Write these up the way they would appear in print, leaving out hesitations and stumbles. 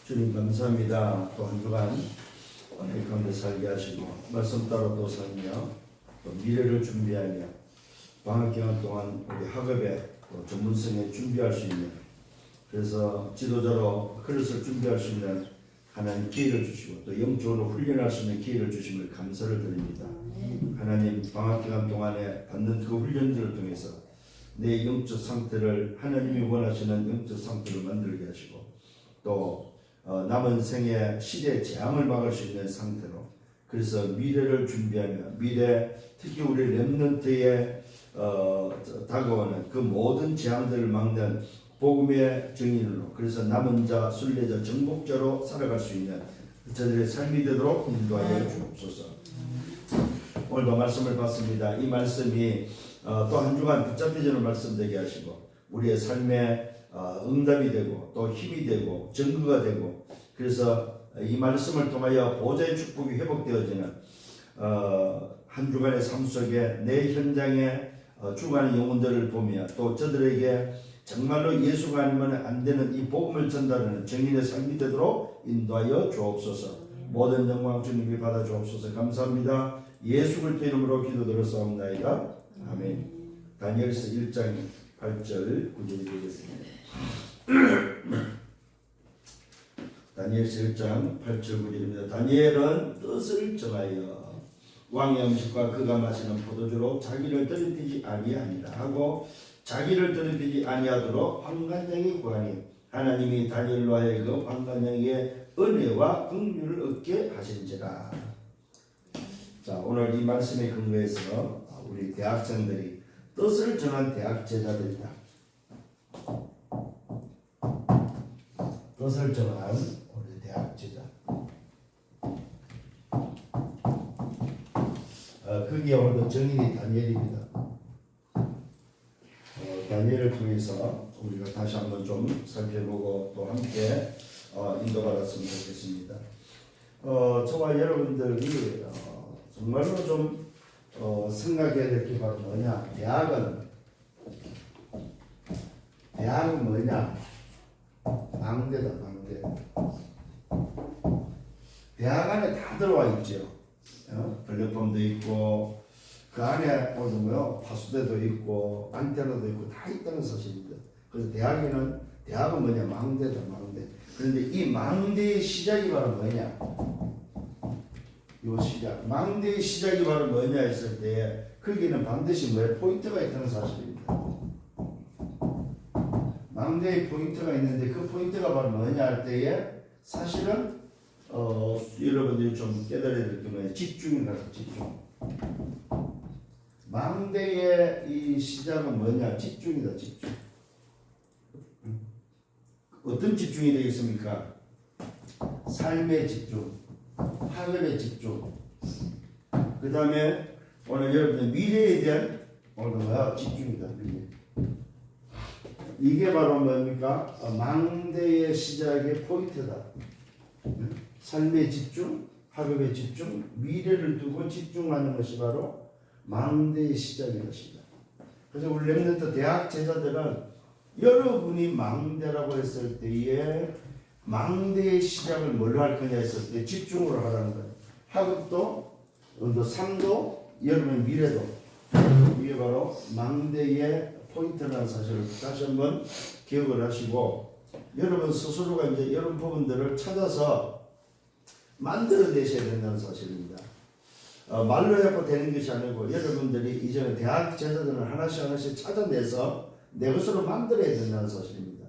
주님 감사합니다. 또 한 주간 은혜 가운데 살게 하시고 말씀 따라 또 살며 또 미래를 준비하며 방학 기간 동안 우리 학업에 또 전문성에 준비할 수 있는, 그래서 지도자로 그릇을 준비할 수 있는 하나님 기회를 주시고 또 영적으로 훈련할 수 있는 기회를 주심을 감사를 드립니다. 하나님, 방학 기간 동안에 받는 그 훈련들을 통해서 내 영적 상태를 하나님이 원하시는 영적 상태로 만들게 하시고 또 남은 생의 시대의 재앙을 막을 수 있는 상태로, 그래서 미래를 준비하며 미래, 특히 우리 렘넌트에 다가오는 그 모든 재앙들을 막는 복음의 증인으로, 그래서 남은 자, 순례자, 정복자로 살아갈 수 있는 저들의 삶이 되도록 인도하여 주옵소서. 오늘도 말씀을 봤습니다. 이 말씀이 또 한 주간 붙잡히지 않은 말씀 되게 하시고 우리의 삶에 응답이 되고 또 힘이 되고 증거가 되고, 그래서 이 말씀을 통하여 보좌의 축복이 회복되어지는 한 주간의 삶 속에 내 현장에 죽어가는 영혼들을 보며 또 저들에게 정말로 예수가 아니면 안 되는 이 복음을 전달하는 증인의 삶이 되도록 인도하여 주옵소서. 모든 영광 주님께 받아 주옵소서. 감사합니다. 예수 그리스도 이름으로 기도드렸사옵나이다. 아멘. 다니엘서 1장 8절 9절이 되겠습니다. 다니엘서 1장 8절 9절입니다. 다니엘은 뜻을 정하여 왕의 음식과 그가 마시는 포도주로 자기를 더럽히지 아니하니라 하고 자기를 더럽히지 아니하도록 환관장이 구하니 하나님이 다니엘로 하여금 환관장에게 은혜와 긍휼을 얻게 하신지라. 자, 오늘 이 말씀에 근거해서 우리 대학생들이 뜻을 정한 대학 제자들이다. 뜻을 정한 우리 대학 제자. 거기에 오늘도 정인이 다니엘입니다. 다니엘을 통해서 우리가 다시 한번 좀 살펴보고 또 함께 인도받았으면 좋겠습니다. 저와 여러분들이 정말로 좀 생각해야 될 게 바로 뭐냐? 대학은 뭐냐? 망대다, 망대. 대학 안에 다 들어와 있죠. 플랫폼도 있고 그 안에 파수대도 있고 안테나도 있고 다 있다는 사실입니다. 그래서 대학은 뭐냐? 망대다, 망대. 그런데 이 망대의 시작이 바로 뭐냐? 요 시작, 망대의 시작이 바로 뭐냐 했을 때 거기는 반드시 포인트가 있다는 사실입니다. 망대의 포인트가 있는데 그 포인트가 바로 뭐냐 할 때에 사실은 여러분들이 좀 깨달아야 될 게 뭐냐? 집중이라서 집중. 망대의 이 시작은 뭐냐? 집중이다, 집중. 어떤 집중이 되겠습니까? 삶의 집중, 학업의 집중. 그 다음에 오늘 여러분들 미래에 대한 집중이다, 미래. 이게 바로 뭡니까? 망대의 시작의 포인트다. 삶의 집중, 학업의 집중, 미래를 두고 집중하는 것이 바로 망대의 시작인 것입니다. 그래서 우리 렘넌트 대학 제자들은 여러분이 망대라고 했을 때에 망대의 시작을 뭘로 할 거냐 했을 때 집중으로 하라는 거예요. 학업도, 삶도, 여러분의 미래도. 이게 바로 망대의 포인트라는 사실을 다시 한번 기억을 하시고 여러분 스스로가 이제 이런 부분들을 찾아서 만들어내셔야 된다는 사실입니다. 말로 해서 되는 것이 아니고 여러분들이 이제 대학 제자들은 하나씩 찾아내서 내 것으로 만들어야 된다는 사실입니다.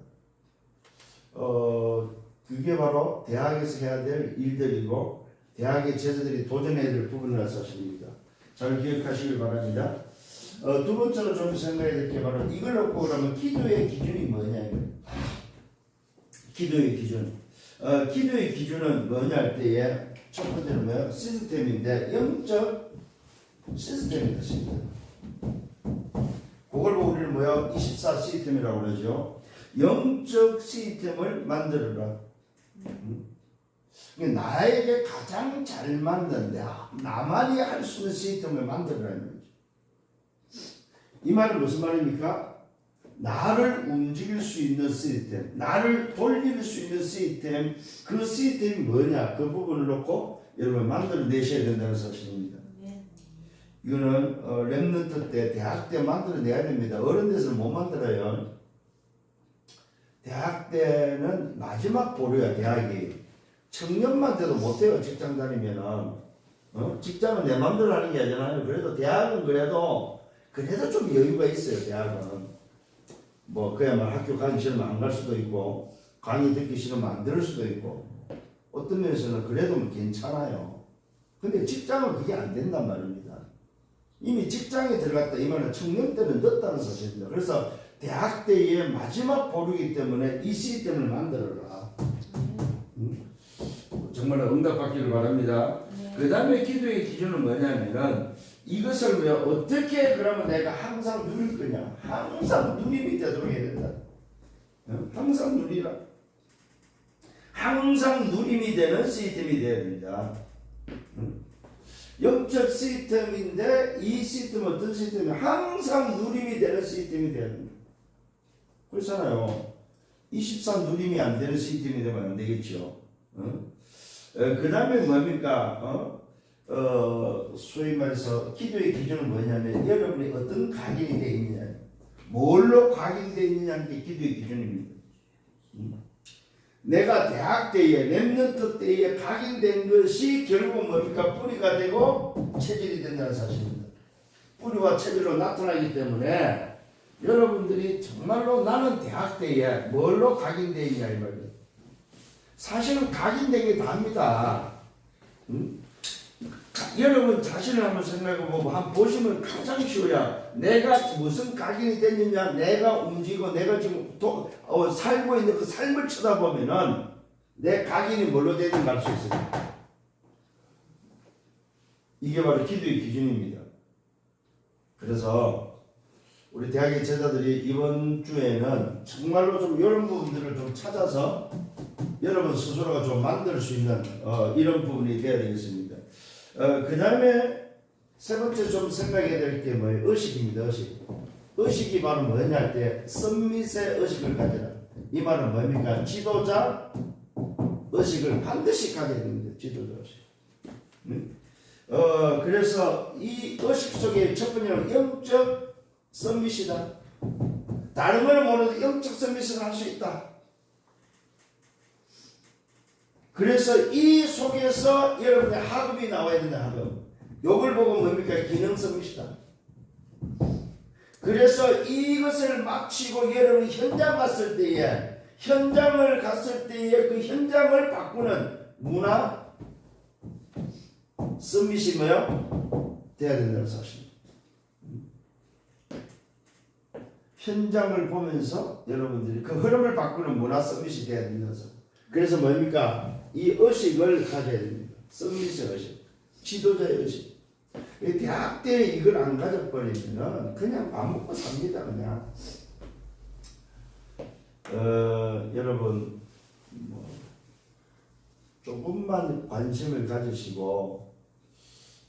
그게 바로 대학에서 해야 될 일들이고 대학의 제자들이 도전해야 될 부분이라는 사실입니다. 잘 기억하시길 바랍니다. 두 번째로 좀 생각해야 될 게 바로 이걸 놓고 그러면 기도의 기준이 뭐냐. 기도의 기준. 기도의 기준은 뭐냐 할 때에 첫 번째는 뭐예요? 시스템인데 영적 시스템이다, 시스템. 그걸 보고 우리는 24 시스템이라고 그러죠. 영적 시스템을 만들어라. 나에게 가장 잘 맞는 나만이 할 수 있는 시스템을 만들어라는 거죠. 이 말은 무슨 말입니까? 나를 움직일 수 있는 시스템, 나를 돌릴 수 있는 시스템, 그 시스템이 뭐냐, 그 부분을 놓고 여러분 만들어내셔야 된다는 사실입니다. 이거는 랩런트 때, 대학 때 만들어내야 됩니다. 어른 돼서는 못 만들어요. 대학 때는 마지막 보루야. 대학이 청년만 돼도 못해요. 직장 다니면은 직장은 내 맘대로 하는 게 아니잖아요. 그래도 대학은 그래도 좀 여유가 있어요. 대학은 뭐 그야말로 학교 가기 싫으면 안 갈 수도 있고, 강의 듣기 싫으면 안 들을 수도 있고, 어떤 면에서는 그래도 괜찮아요. 근데 직장은 그게 안 된단 말입니다. 이미 직장에 들어갔다 이 말은 청년 때는 늦다는 사실입니다. 그래서 대학 때의 마지막 보루이기 때문에 이 시스템을 만들어라. 정말 응답받기를 바랍니다. 그 다음에 기도의 기준은 뭐냐면은 이것을 왜 어떻게 그러면 내가 항상 누릴 거냐, 항상 누림이 되도록 해야 된다. 항상 누리라. 항상 누림이 되는 시스템이 되어야 됩니다. 영적 시스템인데 이 시스템은 어떤 시스템이 항상 누림이 되는 시스템이 되어야 됩니다. 그렇잖아요. 24 누림이 안 되는 시스템이 되면 안 되겠죠. 그 다음에 뭡니까? 소위 말해서 기도의 기준은 뭐냐면 여러분이 어떤 각인이 되어 있느냐, 뭘로 각인되어 있느냐는 게 기도의 기준입니다. 내가 대학 때에 랩런트 때에 각인된 것이 결국 뭡니까? 뿌리가 되고 체질이 된다는 사실입니다. 뿌리와 체질로 나타나기 때문에 여러분들이 정말로 나는 대학 때에 뭘로 각인되어 있냐 이 말이에요. 사실은 각인된 게 답니다. 여러분 자신을 한번 생각해보고 한번 보시면 가장 쉬워요. 내가 무슨 각인이 됐느냐, 내가 움직이고 내가 지금 살고 있는 그 삶을 쳐다보면은 내 각인이 뭘로 되는가 알 수 있어요. 이게 바로 기도의 기준입니다. 그래서 우리 대학의 제자들이 이번 주에는 정말로 좀 이런 부분들을 좀 찾아서 여러분 스스로가 좀 만들 수 있는 이런 부분이 되어야 되겠습니다. 그 다음에 세 번째 좀 생각해야 될 게 뭐예요? 의식입니다. 의식. 의식이 바로 뭐냐 할 때 선밋의 의식을 가져라. 이 말은 뭡니까? 지도자 의식을 반드시 가져야 됩니다. 지도자 의식. 그래서 이 의식 속에 첫 번째는 영적 선밋이다. 다른 걸 모르도 영적 선밋을 할 수 있다. 그래서 이 속에서 여러분의 학업이 나와야 된다. 학업. 요걸 보고 뭡니까? 기능 서밋이다. 그래서 이것을 마치고 여러분이 현장을 갔을 때에 그 현장을 바꾸는 문화 서밋이 뭐야? 돼야 된다는 사실입니다. 현장을 보면서 여러분들이 그 흐름을 바꾸는 문화 서밋이 돼야 된다는 사실. 그래서 뭡니까? 이 의식을 가져야 됩니다. 서밋의 의식, 지도자의 의식. 대학 때 이걸 안 가져버리면 그냥 밥 먹고 삽니다. 그냥. 여러분 조금만 관심을 가지시고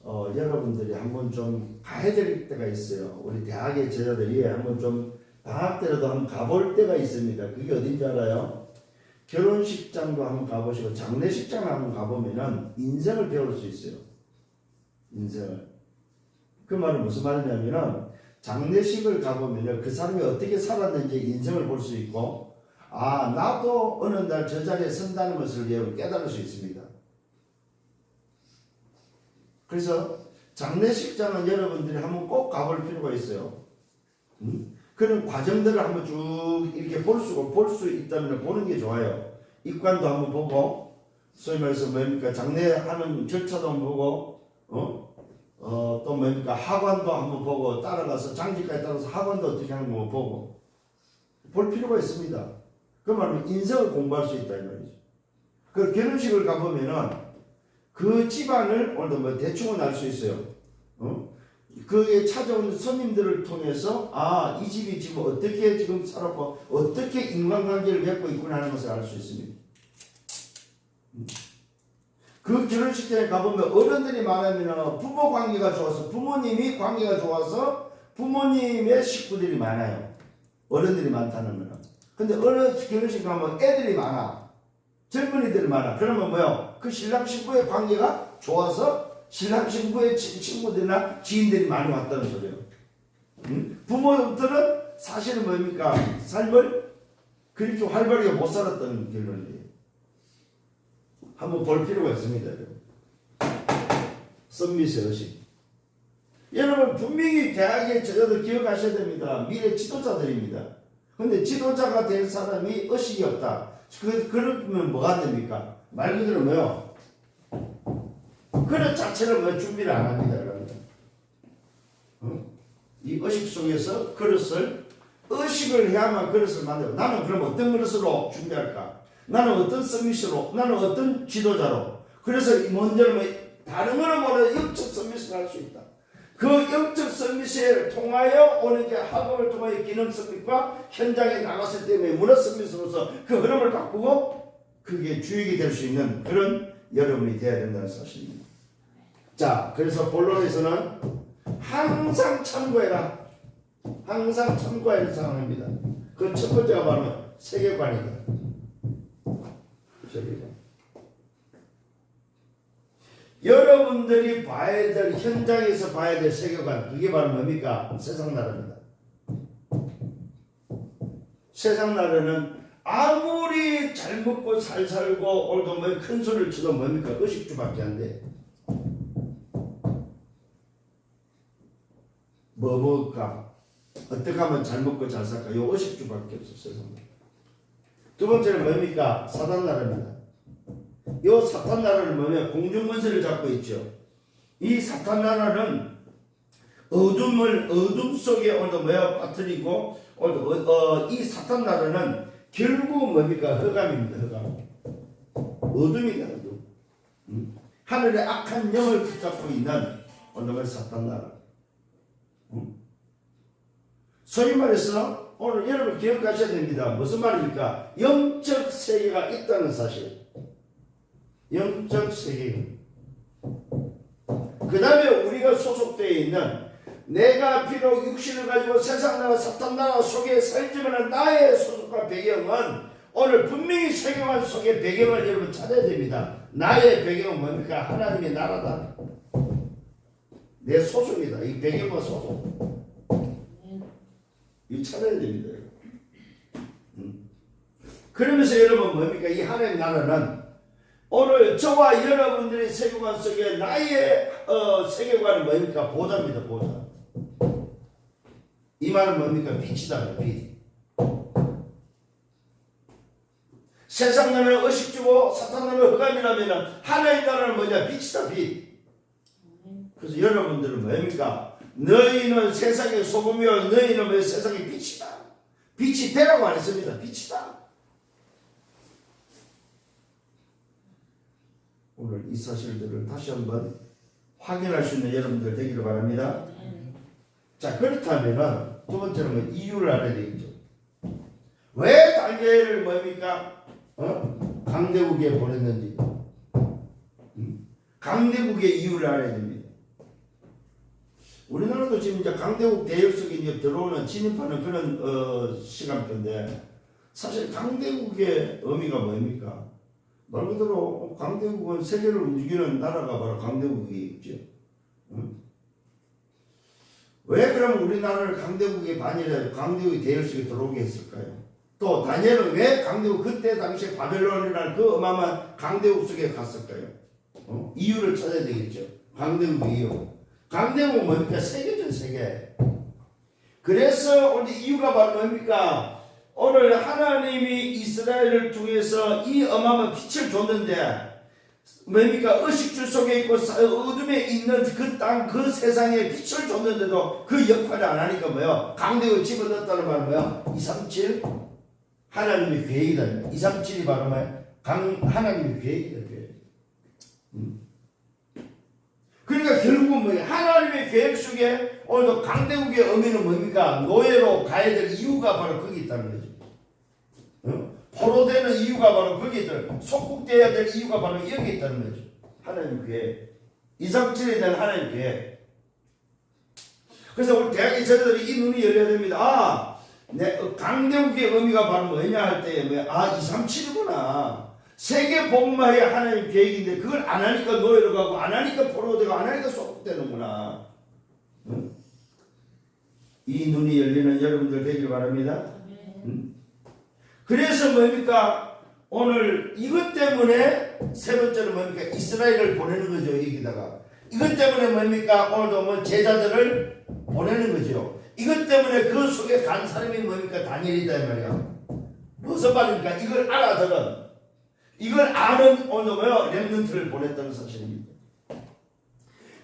여러분들이 한번 좀 가야 될 때가 있어요. 우리 대학의 제자들이 한번 좀 방학 때라도 한번 가볼 때가 있습니다. 그게 어딘지 알아요? 결혼식장도 한번 가보시고 장례식장을 한번 가보면은 인생을 배울 수 있어요. 인생을. 그 말은 무슨 말이냐면은 장례식을 가보면은 그 사람이 어떻게 살았는지 인생을 볼 수 있고, 아 나도 어느 날 저 자리에 선다는 것을 여러분 깨달을 수 있습니다. 그래서 장례식장은 여러분들이 한번 꼭 가볼 필요가 있어요. 그런 과정들을 한번 쭉 이렇게 볼 수 있다면 보는 게 좋아요. 입관도 한번 보고, 소위 말해서 뭡니까? 장례하는 절차도 한번 보고, 또 뭡니까? 하관도 한번 보고, 따라가서 장지까지 따라서 하관도 어떻게 하는 거 보고, 볼 필요가 있습니다. 그 말은 인생을 공부할 수 있다 이 말이죠. 그 결혼식을 가보면은 그 집안을 오늘도 뭐 대충은 알 수 있어요. 그에 찾아오는 손님들을 통해서 이 집이 지금 어떻게 지금 살았고 어떻게 인간관계를 맺고 있구나 하는 것을 알 수 있습니다. 그 결혼식장에 가보면 어른들이 많으면 부모 관계가 좋아서 부모님이 관계가 좋아서 부모님의 식구들이 많아요. 어른들이 많다는 거는. 근데 어느 결혼식 가면 애들이 많아. 젊은이들이 많아. 그러면 뭐요? 그 신랑 신부의 관계가 좋아서 신랑 신부의 친구들이나 지인들이 많이 왔다는 소리예요. 부모들은 사실은 뭡니까? 삶을 그렇게 활발하게 못 살았다는 결론이에요. 한번 볼 필요가 있습니다. 썸밋의 의식. 여러분 분명히 대학에 저도 기억하셔야 됩니다. 미래 지도자들입니다. 근데 지도자가 될 사람이 의식이 없다. 그러면 뭐가 됩니까? 말 그대로 뭐요? 그릇 자체를 뭐 준비를 안 합니다. 이 의식 속에서 그릇을 의식을 해야만 그릇을 만들고 나는 그럼 어떤 그릇으로 준비할까? 나는 어떤 서밋으로? 나는 어떤 지도자로? 그래서 먼저는 다른 거는 모르는 영적 서밋을 할 수 있다. 그 영적 서밋에 통하여 오는 게 학업을 통하여 기능 서밋과 현장에 나갔을 때 문화 서밋으로서 그 흐름을 바꾸고 그게 주역이 될 수 있는 그런 여러분이 되어야 된다는 사실입니다. 자, 그래서 본론에서는 항상 참고해라. 항상 참고해야 할 상황입니다. 그 첫 번째가 바로 세계관이다. 세계관. 여러분들이 봐야 될 현장에서 봐야 될 세계관 그게 바로 뭡니까? 세상 나라입니다. 세상 나라는 아무리 잘 먹고 잘 살고 오늘도 뭐 큰 소리를 쳐도 뭡니까? 의식주밖에 안 돼. 뭐 먹을까? 어떻게 하면 잘 먹고 잘 살까? 요 의식주밖에 없어 세상. 두 번째는 뭡니까? 사단 나라입니다. 요 사탄 나라는 뭐냐? 공중권세를 잡고 있죠. 이 사탄 나라는 어둠 속에 오늘도 뭐야? 빠뜨리고 오늘도 이 사탄 나라는 결국 뭡니까? 흑암입니다. 흑암. 어둠이다. 어둠. 하늘의 악한 영을 붙잡고 있는 오늘의 사탄 나라. 소위 말해서 오늘 여러분 기억하셔야 됩니다. 무슨 말입니까? 영적 세계가 있다는 사실. 영적 세계. 그 다음에 우리가 소속되어 있는 내가 비록 육신을 가지고 세상 나라 사탄 나라 속에 살지만 나의 소속과 배경은 오늘 분명히 세계관 속의 배경을 여러분 찾아야 됩니다. 나의 배경은 뭡니까? 하나님의 나라다. 내 소속이다. 이 배경과 소속. 이 찾아야 됩니다. 그러면서 여러분 뭡니까? 이 하나님의 나라는 오늘 저와 여러분들의 세계관 속에 나의 세계관은 뭡니까? 보좌입니다. 보좌. 이 말은 뭡니까? 빛이다. 빛. 세상 나라는 의식주고 사탄 나라는 흑암이라면 하나님 나라는 뭐냐? 빛이다. 빛. 그래서 여러분들은 뭡니까? 너희는 세상의 소금이요 너희는 왜 세상의 빛이다. 빛이 되라고 안 했습니다. 빛이다. 오늘 이 사실들을 다시 한번 확인할 수 있는 여러분들 되기를 바랍니다. 자, 그렇다면은 두 번째는 뭐 이유를 알아야 되겠죠. 왜 단계를 뭡니까? 강대국에 보냈는지. 강대국의 이유를 알아야 됩니다. 우리나라도 지금 이제 강대국 대역 속에 이제 들어오는 진입하는 그런 시간표인데 사실 강대국의 의미가 뭡니까? 말 그대로 강대국은 세계를 움직이는 나라가 바로 강대국이 있죠. 왜 그럼 우리나라를 강대국의 반이라 강대국의 대역 속에 들어오게 했을까요? 또 다니엘은 왜 강대국 그때 당시에 바벨론이라는 그 어마어마한 강대국 속에 갔을까요? 이유를 찾아야 되겠죠. 강대국 이유. 강대국은 뭡니까? 세계죠, 세계. 그래서 오늘 이유가 바로 뭡니까? 오늘 하나님이 이스라엘을 통해서 이 어마어마한 빛을 줬는데 뭡니까? 의식주 속에 있고 어둠에 있는 그 땅, 그 세상에 빛을 줬는데도 그 역할을 안 하니까 뭐요? 강대국을 집어넣었다는 말은 뭐요? 237 하나님의 계획이다. 237이 바로 뭐예요? 하나님의 계획이다. 그러니까 결국은 뭐예요? 하나님의 계획 속에 오늘도 강대국의 의미는 뭡니까? 노예로 가야 될 이유가 바로 거기 있다는 거죠. 포로되는 이유가 바로 거기에 있다는 거죠. 속국되어야 될 이유가 바로 여기 있다는 거죠. 하나님 계획. 237에 대한 하나님 계획. 그래서 우리 대학의 제자들이 이 눈이 열려야 됩니다. 강대국의 의미가 바로 뭐냐 할 때, 237이구나. 세계 복음화의 하나님 계획인데, 그걸 안 하니까 노예로 가고, 안 하니까 포로가 되고, 안 하니까 소속되는구나. 응? 이 눈이 열리는 여러분들 되길 바랍니다. 응? 그래서 뭡니까? 오늘 이것 때문에 세 번째로 뭡니까? 이스라엘을 보내는 거죠, 여기다가. 이것 때문에 뭡니까? 오늘도 뭐 제자들을 보내는 거죠. 이것 때문에 그 속에 간 사람이 뭡니까? 다니엘이다 이 말이야. 무슨 말입니까? 이걸 알아들은, 이걸 아는 오늘 뭐요? 렘넌트를 보냈다는 사실입니다.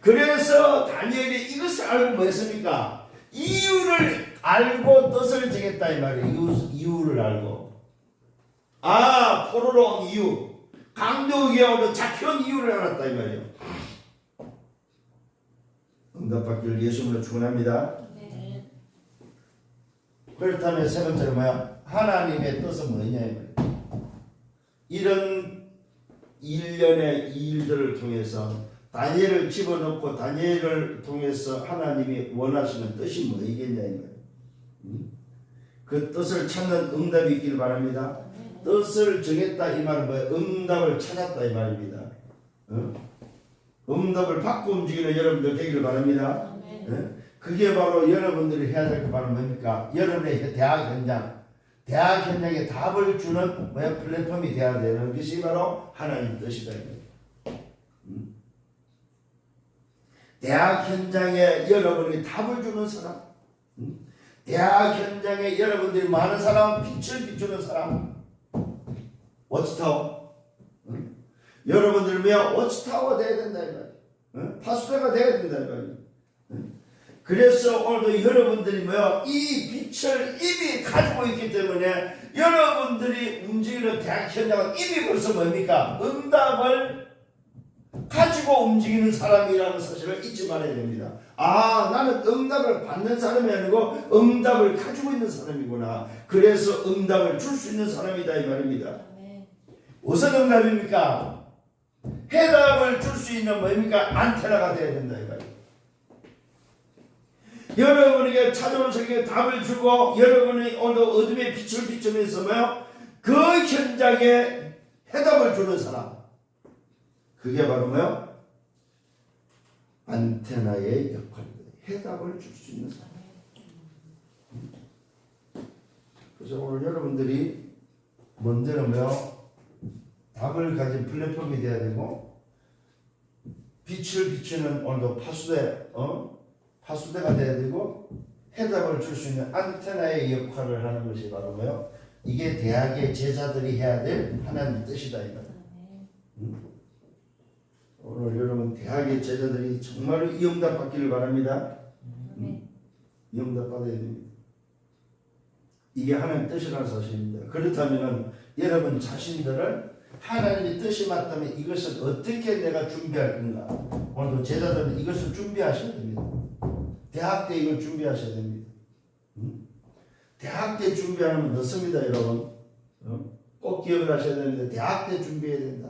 그래서 다니엘이 이것을 알고 뭐 했습니까? 이유를 알고 뜻을 정했다 이 말이에요. 이유를 알고. 포로로 온 이유, 강도에게 오늘 잡혀온 이유를 알았다 이 말이에요. 응답받기를 예수님으로 축원합니다. 그렇다면 세 번째로 뭐야? 하나님의 뜻은 뭐냐 이 말이에요. 이런 일련의 일들을 통해서 다니엘을 집어넣고 다니엘을 통해서 하나님이 원하시는 뜻이 뭐이겠냐 이 말이에요. 그 뜻을 찾는 응답이 있기를 바랍니다. 뜻을 정했다 이 말은 뭐예요? 응답을 찾았다 이 말입니다. 응답을 받고 움직이는 여러분들 되기를 바랍니다. 그게 바로 여러분들이 해야 될 게 바로 뭡니까? 여러분의 대학 현장에 답을 주는 플랫폼이 되어야 되는 것이 바로 하나님 뜻이다. 대학 현장에 여러분이 답을 주는 사람, 대학 현장에 여러분들이 많은 사람, 빛을 비추는 사람, 워치타워. 여러분들이면 워치타워가 돼야 된다 이 말이에요. 파수대가 돼야 된다 이 말이에요. 그래서 오늘도 여러분들이 이 빛을 이미 가지고 있기 때문에 여러분들이 움직이는 대학 현장은 이미 벌써 뭡니까? 응답을 가지고 움직이는 사람이라는 사실을 잊지 말아야 됩니다. 나는 응답을 받는 사람이 아니고 응답을 가지고 있는 사람이구나. 그래서 응답을 줄 수 있는 사람이다 이 말입니다. 무슨 응답입니까? 해답을 줄 수 있는 안테나가 되어야 된다 이 말이에요. 여러분에게 찾아온 세계에 답을 주고 여러분이 오늘 어둠의 빛을 비추면서 그 현장에 해답을 주는 사람, 그게 바로 안테나의 역할입니다. 해답을 줄 수 있는 사람. 그래서 오늘 여러분들이 먼저는 답을 가진 플랫폼이 되어야 되고, 빛을 비추는 오늘도 파수대가 되어야 되고, 해답을 줄 수 있는 안테나의 역할을 하는 것이 바로 이게 대학의 제자들이 해야 될 하나님의 뜻이다 이 말이에요. 오늘 여러분 대학의 제자들이 정말로 이 응답 받기를 바랍니다. 이 응답 받아야 됩니다. 이게 하나님의 뜻이라는 사실입니다. 그렇다면 여러분 자신들을 하나님의 뜻이 맞다면 이것을 어떻게 내가 준비할 건가? 오늘도 제자들은 이것을 준비하셔야 됩니다. 대학 때 이걸 준비하셔야 됩니다. 대학 때 준비하면 늦습니다, 여러분. 꼭 기억을 하셔야 되는데 대학 때 준비해야 된다.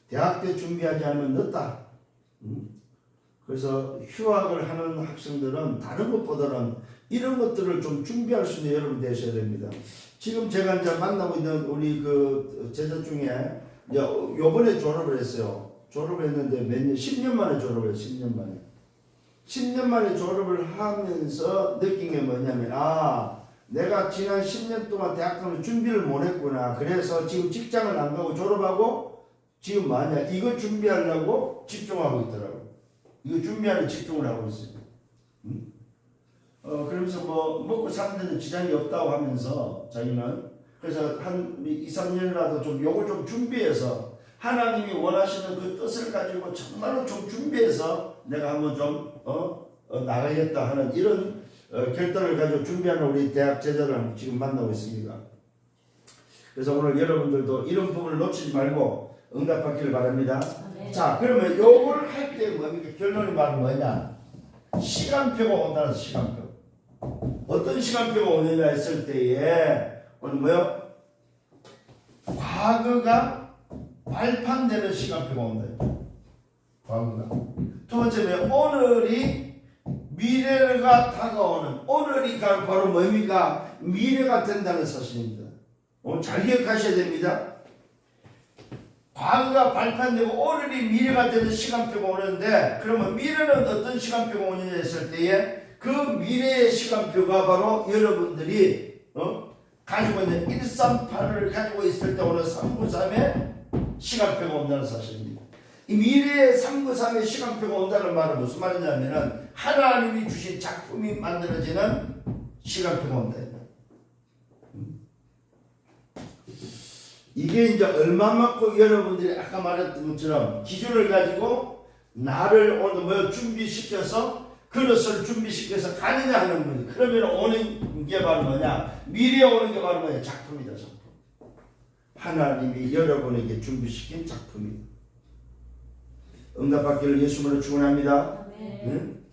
대학 때 준비하지 않으면 늦다. 그래서 휴학을 하는 학생들은 다른 것보다는 이런 것들을 좀 준비할 수 있는 여러분 되셔야 됩니다. 지금 제가 이제 만나고 있는 우리 그 제자 중에 이제 요번에 졸업을 했어요. 졸업을 했는데 몇 년, 10년 만에 졸업을 했어요. 10년 만에. 10년 만에 졸업을 하면서 느낀 게 뭐냐면 내가 지난 10년 동안 대학교를 준비를 못 했구나. 그래서 지금 직장을 안 가고 졸업하고 지금 이거 준비하려고 집중하고 있더라고. 이거 준비하는 집중을 하고 있어요. 그러면서 먹고 사는 데는 지장이 없다고 하면서 자기는 그래서 한 2, 3년이라도 좀 요걸 좀 준비해서 하나님이 원하시는 그 뜻을 가지고 정말로 좀 준비해서 내가 한번 좀 나가겠다 하는 이런 결단을 가지고 준비하는 우리 대학 제자를 지금 만나고 있습니다. 그래서 오늘 여러분들도 이런 부분을 놓치지 말고 응답받기를 바랍니다. 네. 자, 그러면 요걸 할 때 뭡니까? 결론이 바로 뭐냐? 시간표가 온다는 시간표. 어떤 시간표가 오느냐 했을 때에 오늘 과거가 발판되는 시간표가 온다. 과거가. 두 번째는 오늘이 미래가 다가오는 오늘이 바로 뭡니까? 미래가 된다는 사실입니다. 잘 기억하셔야 됩니다. 과거가 발판되고 오늘이 미래가 되는 시간표가 오는데, 그러면 미래는 어떤 시간표가 오느냐 했을 때에 그 미래의 시간표가 바로 여러분들이 가지고 있는 138을 가지고 있을 때 오는 393의 시간표가 온다는 사실입니다. 이 미래의 393의 시간표가 온다는 말은 무슨 말이냐면은 하나님이 주신 작품이 만들어지는 시간표가 온다. 이게 이제 얼마만큼 여러분들이 아까 말했던 것처럼 기준을 가지고 나를 오늘 준비시켜서 그릇을 준비시켜서 가느냐 하는 거예요. 그러면 오는 게 바로 뭐냐? 미래에 오는 게 바로 뭐냐? 작품이다, 작품. 하나님이 여러분에게 준비시킨 작품이다. 응답받기를 예수님으로 축원합니다. 응?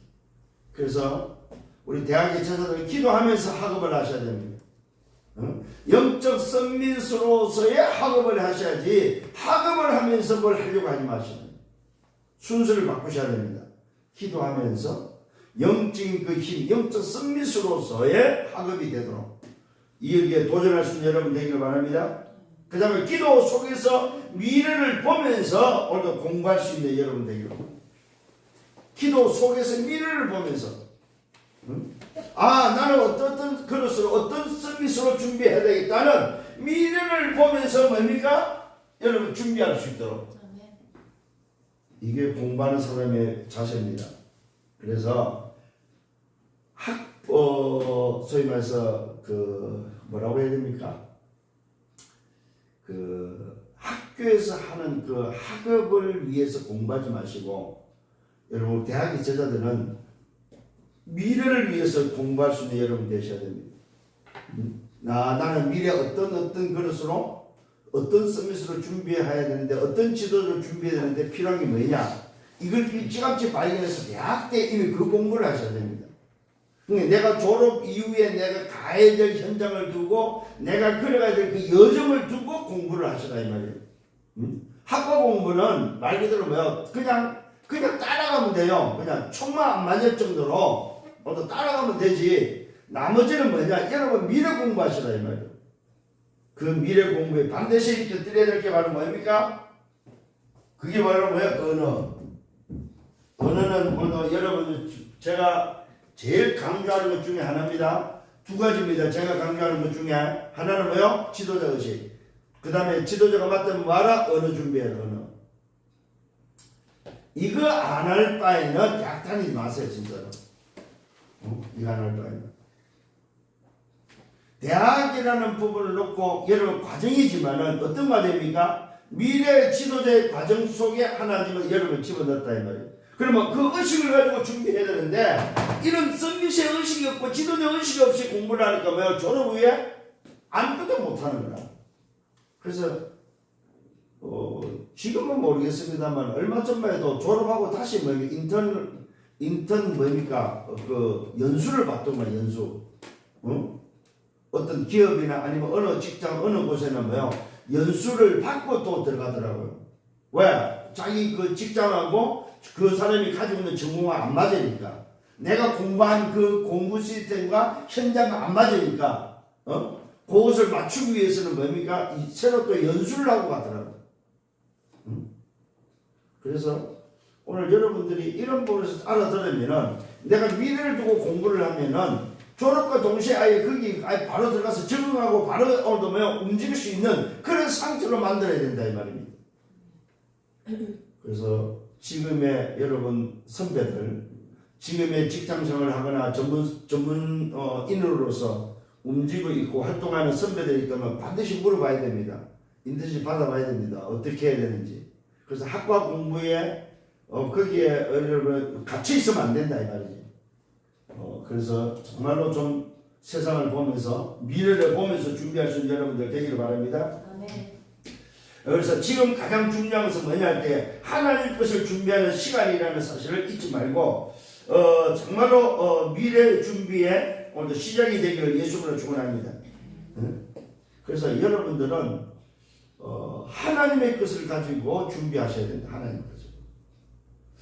그래서 우리 대학의 제자들은 기도하면서 학업을 하셔야 됩니다. 영적 선민수로서의 학업을 하셔야지 학업을 하면서 뭘 하려고 하지 마시는 순서를 바꾸셔야 됩니다. 기도하면서 영적인 그 힘, 영적 선민수로서의 학업이 되도록 이에 도전할 수 있는 여러분 되기를 바랍니다. 그 다음에 기도 속에서 미래를 보면서 오늘도 공부할 수 있는 여러분 되기를 바랍니다. 기도 속에서 미래를 보면서 나는 어떤 그릇으로 어떤 서비스로 준비해야 되겠다는 미래를 보면서 뭡니까? 여러분 준비할 수 있도록. 이게 공부하는 사람의 자세입니다. 그래서 소위 말해서 뭐라고 해야 됩니까? 학교에서 하는 그 학업을 위해서 공부하지 마시고 여러분 대학의 제자들은 미래를 위해서 공부할 수 있는 여러분 되셔야 됩니다. 나는 미래 어떤 그릇으로 어떤 서밋으로 준비해야 되는데 어떤 지도를 준비해야 되는데 필요한 게 뭐냐 이걸 일찌감치 발견해서 대학 때 이미 그 공부를 하셔야 됩니다. 그러니까 내가 졸업 이후에 내가 가야 될 현장을 두고 내가 걸어가야 될 그 여정을 두고 공부를 하시라 이 말이에요. 학과 공부는 말 그대로 뭐야 그냥 따라가면 돼요. 그냥 총만 안 맞을 정도로 따라가면 되지. 나머지는 뭐냐? 여러분 미래 공부하시라 이 말이에요. 그 미래 공부에 반드시 곁들여야 될 게 바로 뭡니까? 그게 바로 뭐야? 언어는 오늘 여러분 제가 제일 강조하는 것 중에 하나입니다. 두 가지입니다. 제가 강조하는 것 중에 하나는 뭐요? 지도자 의식. 그 다음에 지도자가 맡은 뭐하라? 언어 준비해라. 언어. 이거 안 할 바에는 대학 다니지 마세요. 진짜로. 이거 안 할 바에는. 대학이라는 부분을 놓고 여러분 과정이지만은 어떤 과정입니까? 미래 지도자의 과정 속에 하나님은 여러분을 집어넣었다 이 말이에요. 그러면 그 의식을 가지고 준비해야 되는데 이런 서밋의 의식이 없고 지도자 의식이 없이 공부를 하니까 뭐야? 졸업 후에 아무것도 못하는 거야. 그래서 지금은 모르겠습니다만 얼마 전만 해도 졸업하고 다시 뭐 인턴 뭡니까? 연수를 받더만 연수. 어떤 기업이나 아니면 어느 직장 어느 곳에는 뭐요? 연수를 받고 또 들어가더라고요. 왜? 자기 그 직장하고 그 사람이 가지고 있는 전공과 안 맞으니까. 내가 공부한 그 공부 시스템과 현장과 안 맞으니까. 그것을 맞추기 위해서는 뭡니까? 새로 또 연수를 하고 가더라고요. 그래서 오늘 여러분들이 이런 부분에서 알아들으면은 내가 미래를 두고 공부를 하면은 졸업과 동시에 아예 바로 들어가서 적응하고 바로 오늘도 뭐야 움직일 수 있는 그런 상태로 만들어야 된다 이 말입니다. 그래서 지금의 여러분 선배들, 지금의 직장생활을 하거나 전문 인으로서 움직이고 있고 활동하는 선배들이 있다면 반드시 물어봐야 됩니다. 인턴십 받아봐야 됩니다. 어떻게 해야 되는지. 그래서 학과 공부에 거기에 여러분 갇혀 있으면 안 된다 이 말이지. 그래서 정말로 좀 세상을 보면서 미래를 보면서 준비할 수 있는 여러분들 되기를 바랍니다. 아멘. 그래서 지금 가장 중요한 것은 뭐냐 할 때 하나님 것을 준비하는 시간이라는 사실을 잊지 말고 정말로 미래 준비에 오늘 시작이 되기를 예수님으로 축원합니다. 그래서 여러분들은 하나님의 것을 가지고 준비하셔야 된다. 하나님의 것을.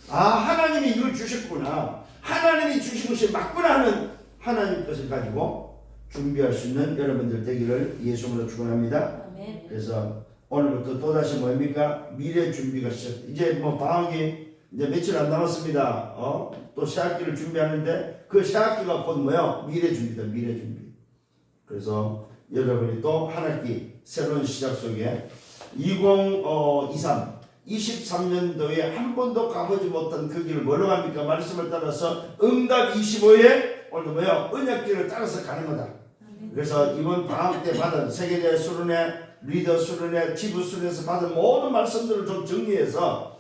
하나님이 이걸 주셨구나, 하나님이 주신 것이 맞구나 하는 하나님 뜻을 가지고 준비할 수 있는 여러분들 되기를 예수님으로 축원합니다. 그래서 오늘부터 또다시 뭡니까? 미래 준비가 시작. 이제 뭐 방학이 이제 며칠 안 남았습니다. 또 새학기를 준비하는데 그 새학기가 곧 뭐요? 미래 준비다. 미래 준비. 그래서 여러분이 또 한 학기 새로운 시작 속에 23년도에 한 번도 가보지 못한 그 길을 뭐라고 합니까? 말씀을 따라서 응답 25에 오늘 뭐요? 언약길을 따라서 가는 거다. 그래서 이번 방학 때 받은 세계대 수련회, 리더 수련회, 지부 수련회에서 받은 모든 말씀들을 좀 정리해서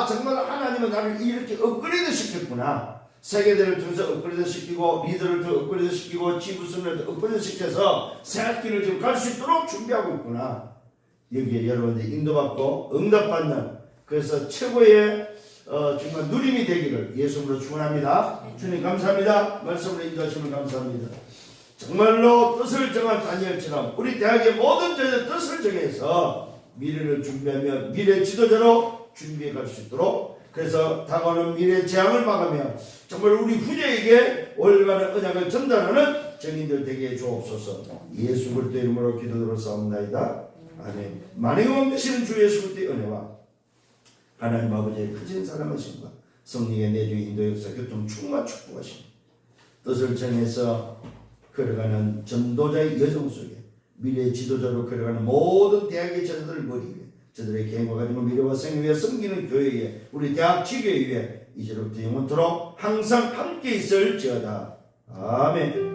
정말 하나님은 나를 이렇게 업그레이드 시켰구나. 세계대를 통해서 업그레이드 시키고, 리더를 통해서 업그레이드 시키고, 지부 수련회를 업그레이드 시켜서 새학기를 지금 갈 수 있도록 준비하고 있구나. 여기에 여러분들이 인도받고 응답받는, 그래서 최고의 정말 누림이 되기를 예수님으로 축원합니다. 주님 감사합니다. 말씀으로 인도하심을 감사합니다. 정말로 뜻을 정한 다니엘처럼 우리 대학의 모든 저희들 뜻을 정해서 미래를 준비하며 미래 지도자로 준비해 갈 수 있도록, 그래서 다가오는 미래 재앙을 막으며 정말 우리 후대에게 올바른 언약을 전달하는 증인들 되게 해 주옵소서. 예수 그리스도의 이름으로 기도드렸사옵나이다. 아멘. 만행왕 되시는 주 예수 그리스도의 은혜와 하나님 아버지의 크신 사랑하심과 성령의 내주 인도 역사 교통 충만 축복하심, 뜻을 정해서 걸어가는 전도자의 여정 속에 미래 지도자로 걸어가는 모든 대학의 제자들을 머리 위에, 저들의 개인과 가정과 미래와 생을 위해 섬기는 교회에, 우리 대학 지교회 위에 이제로부터 영원토록 항상 함께 있을지어다. 아멘.